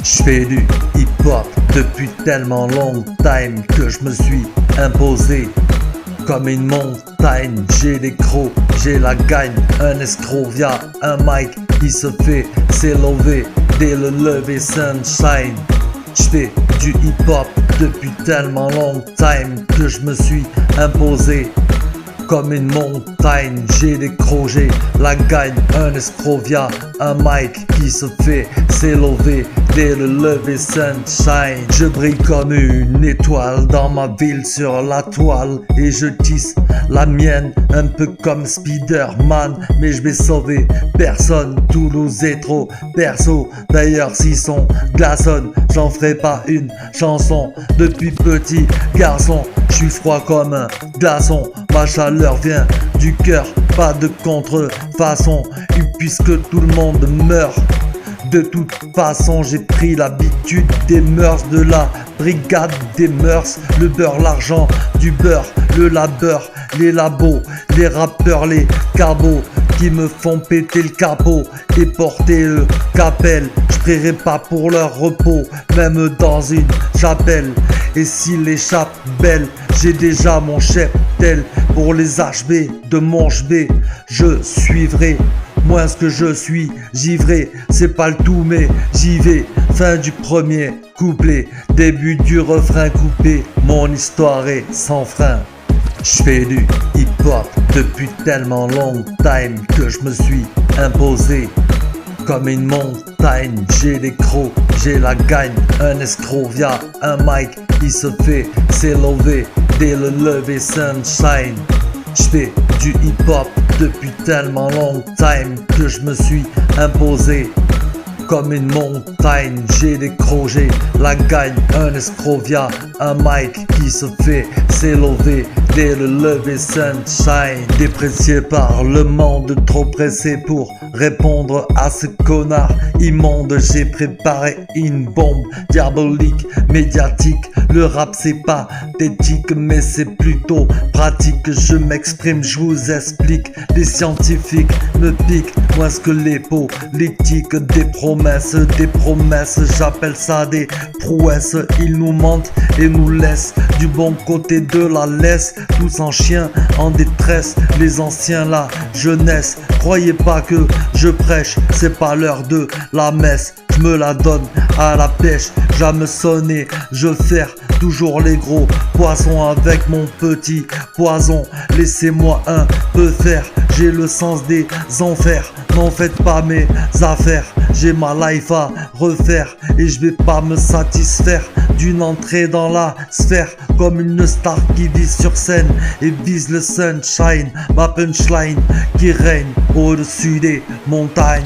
J'fais du hip-hop depuis tellement long time que je me suis imposé comme une montagne. J'ai les crocs, j'ai la gagne, un escroc via un mic qui se fait s'élever dès le lever sunshine. J'fais du hip-hop depuis tellement long time que je me suis imposé comme une montagne. J'ai des crocs, j'ai la gagne, un escroc via un mic qui se fait s'élever dès le lever sunshine. Je brille comme une étoile dans ma ville sur la toile et je tisse la mienne un peu comme Spider-Man, mais je vais sauver personne. Toulouse est trop perso, d'ailleurs si son glaçonne, j'en ferai pas une chanson. Depuis petit garçon, je suis froid comme un glaçon. Ma chaleur vient du cœur, pas de contrefaçon. Et puisque tout le monde meurt, de toute façon j'ai pris l'habitude des mœurs, de la brigade des mœurs. Le beurre, l'argent, du beurre, le labeur, les labos, les rappeurs, les cabots qui me font péter le capot et porter le capel. Je prierai pas pour leur repos, même dans une chapelle. Et s'il échappe belle, j'ai déjà mon cheptel. Pour les HB de mon HB, je suivrai moins ce que je suis givré. C'est pas le tout mais j'y vais. Fin du premier couplet, début du refrain coupé. Mon histoire est sans frein. J'fais du hip-hop depuis tellement long time que je me suis imposé comme une montagne. J'ai les crocs, j'ai la gagne, un escroc via un mic qui se fait s'élever dès le lever sunshine. J'fais du hip-hop depuis tellement long time que je me suis imposé comme une montagne. J'ai des crocs, j'ai la gagne, un escroc via un mic qui se fait s'élever dès le lever sunshine. Déprécié par le monde, trop pressé pour répondre à ce connard immonde. J'ai préparé une bombe diabolique, médiatique. Le rap c'est pas d'éthique mais c'est plutôt pratique. Je m'exprime, je vous explique. Les scientifiques me piquent moins que les politiques. Des promesses, j'appelle ça des prouesses. Ils nous mentent et nous laissent du bon côté de la laisse. Tous en chien, en détresse, les anciens, la jeunesse. Croyez pas que je prêche, c'est pas l'heure de la messe. Je me la donne à la pêche, j'aime sonner, je faire toujours les gros poissons avec mon petit poison. Laissez-moi un peu faire, j'ai le sens des enfers. N'en faites pas mes affaires, j'ai ma life à refaire et je vais pas me satisfaire d'une entrée dans la sphère comme une star qui vit sur scène et vise le sunshine. Ma punchline qui règne au-dessus des montagnes.